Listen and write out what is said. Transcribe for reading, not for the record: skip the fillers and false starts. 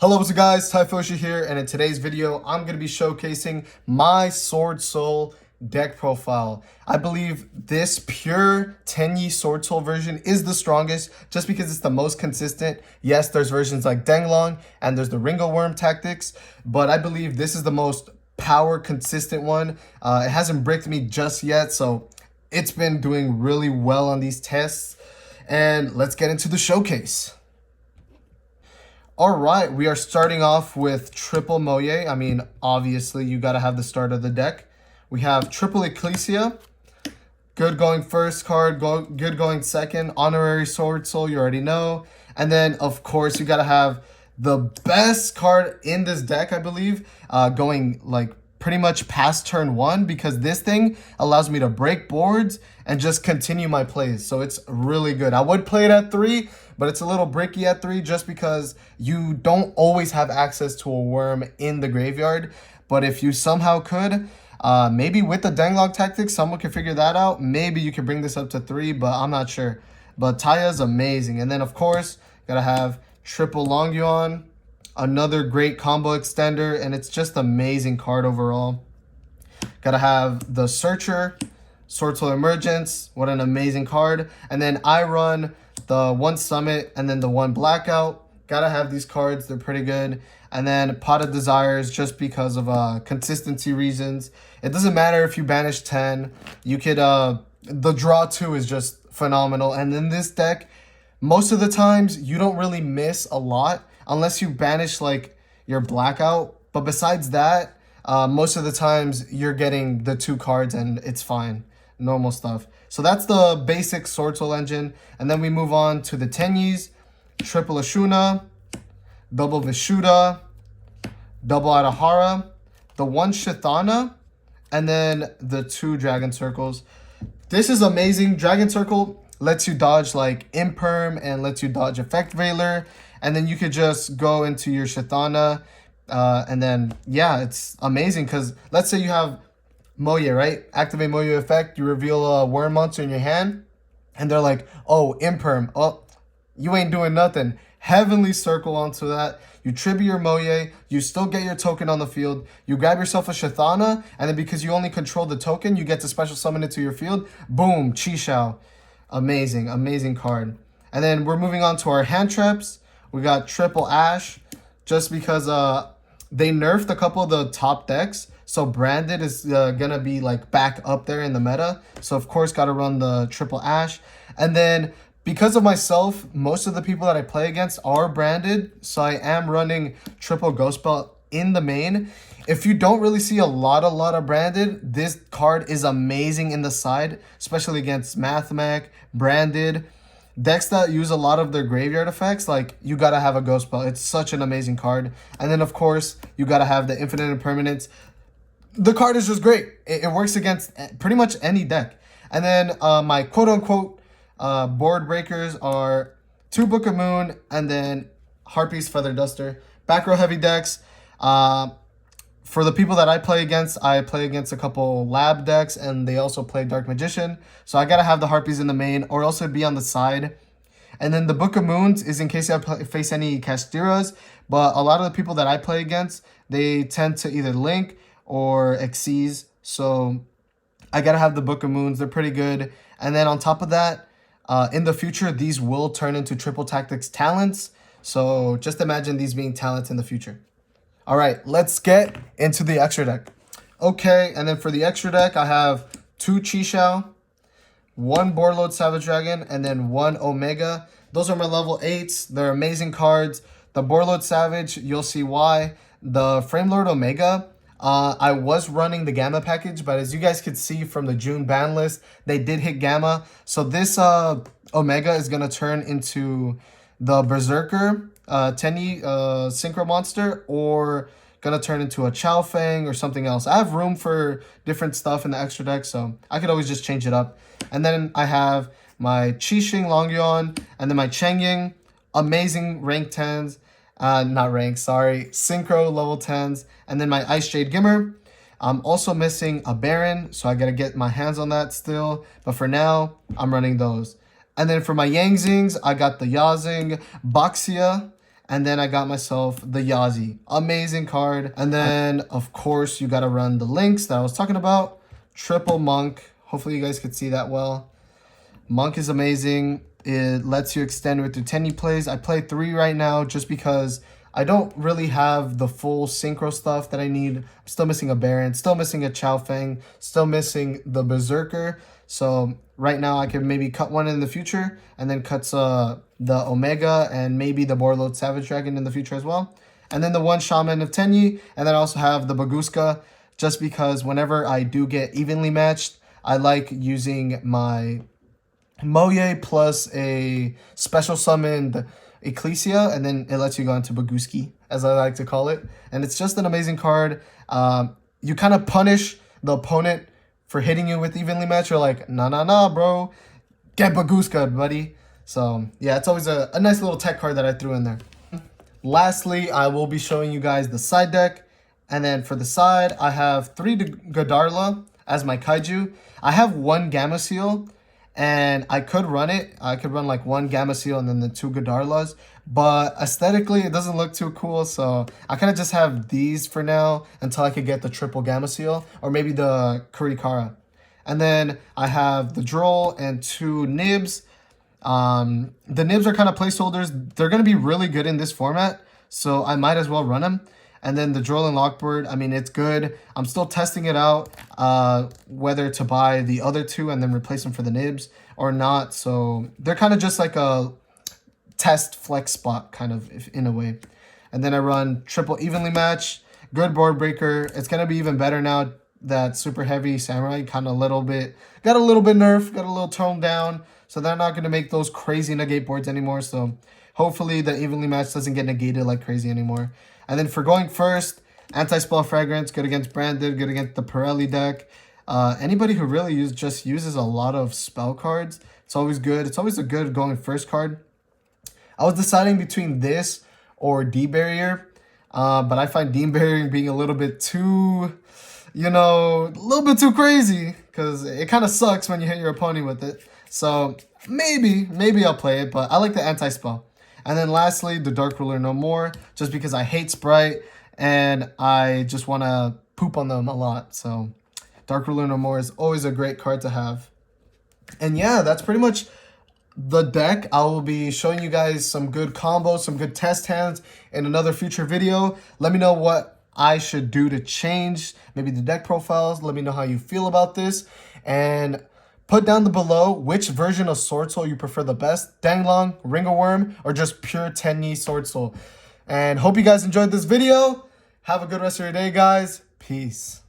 Hello, what's up guys, Typhoshi here, and in today's video, I'm going to be showcasing my Swordsoul deck profile. I believe this pure Tenyi Swordsoul version is the strongest just because it's the most consistent. Yes, there's versions like Denglong and there's the Ringo Worm tactics, but I believe this is the most power consistent one. It hasn't bricked me just yet, so it's been doing really well on these tests. And let's get into the showcase. All right, we are starting off with triple Moye. I mean, obviously, you got to have the start of the deck. We have triple Ecclesia. Good going first card, good going second. Honorary Swordsoul, you already know. And then, of course, you got to have the best card in this deck, I believe, going like pretty much past turn one, because this thing allows me to break boards and just continue my plays. So it's really good. I would play it at 3, but it's a little bricky at 3 just because you don't always have access to a worm in the graveyard. But if you somehow could, maybe with the Denglong tactics, someone can figure that out. Maybe you can bring this up to 3, but I'm not sure. But Taya's amazing. And then, of course, gotta have triple Longyuan. Another great combo extender, and it's just amazing card overall. Gotta have the Searcher, Swordsoul Emergence. What an amazing card. And then I run the one Summit and then the one Blackout. Gotta have these cards. They're pretty good. And then Pot of Desires, just because of consistency reasons. It doesn't matter if you banish 10. You could, the draw 2 is just phenomenal. And in this deck, most of the times, you don't really miss a lot unless you banish like your Blackout. But besides that, most of the times you're getting the 2 cards and it's fine. Normal stuff. So that's the basic Swordsoul engine. And then we move on to the Tenyis, triple Ashuna, double Vishuddha, double Adahara, the one Shithana, and then the 2 Dragon Circles. This is amazing. Dragon Circle lets you dodge like Imperm and lets you dodge Effect Veiler. And then you could just go into your Shithana. And then, yeah, it's amazing because let's say you have Moye, right? Activate Moye effect. You reveal a worm monster in your hand. And they're like, oh, Imperm. Oh, you ain't doing nothing. Heavenly Circle onto that. You tribute your Moye. You still get your token on the field. You grab yourself a Shithana. And then because you only control the token, you get to special summon it to your field. Boom, Chi-Shao. Amazing, amazing card. And then we're moving on to our hand traps. We got triple Ash, just because they nerfed a couple of the top decks. So Branded is going to be like back up there in the meta. So of course, got to run the triple Ash. And then because of myself, most of the people that I play against are Branded. So I am running triple Ghost Belt in the main. If you don't really see a lot of Branded, this card is amazing in the side, especially against Mathmech, Branded. Decks that use a lot of their graveyard effects, like, you gotta have a Ghost Belt. It's such an amazing card. And then, of course, you gotta have the Infinite Impermanence. The card is just great. It works against pretty much any deck. And then my quote-unquote board breakers are 2 Book of Moon and then Harpy's Feather Duster. Back row heavy decks. For the people that I play against a couple lab decks, and they also play Dark Magician. So I gotta have the Harpies in the main, or else it'd be on the side. And then the Book of Moons is in case I face any Castiras. But a lot of the people that I play against, they tend to either Link or Xyz. So I gotta have the Book of Moons. They're pretty good. And then on top of that, in the future, these will turn into Triple Tactics talents. So just imagine these being talents in the future. All right, let's get into the extra deck. Okay, and then for the extra deck, I have 2 Chi-Shao, 1 Boarlord Savage Dragon, and then 1 Omega. Those are my level 8s. They're amazing cards. The Boarlord Savage, you'll see why. The Framelord Omega, I was running the Gamma package, but as you guys could see from the June ban list, they did hit Gamma. So this Omega is going to turn into the Berserker Tenyi Synchro Monster, or gonna turn into a Chow Fang or something else. I have room for different stuff in the extra deck, so I could always just change it up. And then I have my Qixing Longyuan, and then my Chengying, amazing rank 10s, not rank, sorry, Synchro level 10s, and then my Ice Jade Gimmer. I'm also missing a Baron, so I gotta get my hands on that still, but for now, I'm running those. And then for my Yangzings, I got the Yazing Baxia, And then I got myself the Yazi. Amazing card. And then, of course, you got to run the links that I was talking about. Triple Monk. Hopefully you guys could see that well. Monk is amazing. It lets you extend with your Tenyi plays. I play 3 right now just because I don't really have the full synchro stuff that I need. I'm still missing a Baron, still missing a Chao Feng, still missing the Berserker. So right now I can maybe cut one in the future and then cuts the Omega and maybe the Borload Savage Dragon in the future as well. And then the one Shaman of Tenyi, and then I also have the Baguska just because whenever I do get evenly matched, I like using my Moye plus a special summoned Ecclesia, and then it lets you go into Baguski, as I like to call it. And it's just an amazing card. You kind of punish the opponent for hitting you with evenly match. You're like, nah, bro. Get Baguska, buddy. So, yeah, it's always a nice little tech card that I threw in there. Lastly, I will be showing you guys the side deck. And then for the side, I have 3 Godarla as my Kaiju. I have 1 Gamma Seal. And I could run it. I could run like 1 Gamma Seal and then the 2 Godarlas. But aesthetically, it doesn't look too cool. So I kind of just have these for now until I could get the triple Gamma Seal. Or maybe the Kurikara. And then I have the Droll and 2 Nibs. The Nibs are kind of placeholders. They're going to be really good in this format. So I might as well run them. And then the Droll and Lockbird, I mean, it's good. I'm still testing it out, whether to buy the other 2 and then replace them for the Nibs or not. So they're kind of just like a test flex spot, kind of, in a way. And then I run triple evenly match, good board breaker. It's going to be even better now that super heavy samurai got a little bit nerfed, got a little toned down. So they're not going to make those crazy negate boards anymore. So hopefully the evenly match doesn't get negated like crazy anymore. And then for going first, Anti-Spell Fragrance, good against Branded, good against the Pirelli deck. Anybody who really just uses a lot of spell cards, it's always good. It's always a good going first card. I was deciding between this or D-Barrier, but I find D-Barrier being a little bit too, a little bit too crazy because it kind of sucks when you hit your opponent with it. So maybe I'll play it, but I like the Anti-Spell. And then lastly, the Dark Ruler No More, just because I hate Sprite and I just want to poop on them a lot. So Dark Ruler No More is always a great card to have. And yeah, that's pretty much the deck. I will be showing you guys some good combos, some good test hands in another future video. Let me know what I should do to change maybe the deck profiles. Let me know how you feel about this. And put down below which version of Swordsoul you prefer the best. Danglong, Ring of Worm, or just pure Tenyi Swordsoul. And hope you guys enjoyed this video. Have a good rest of your day, guys. Peace.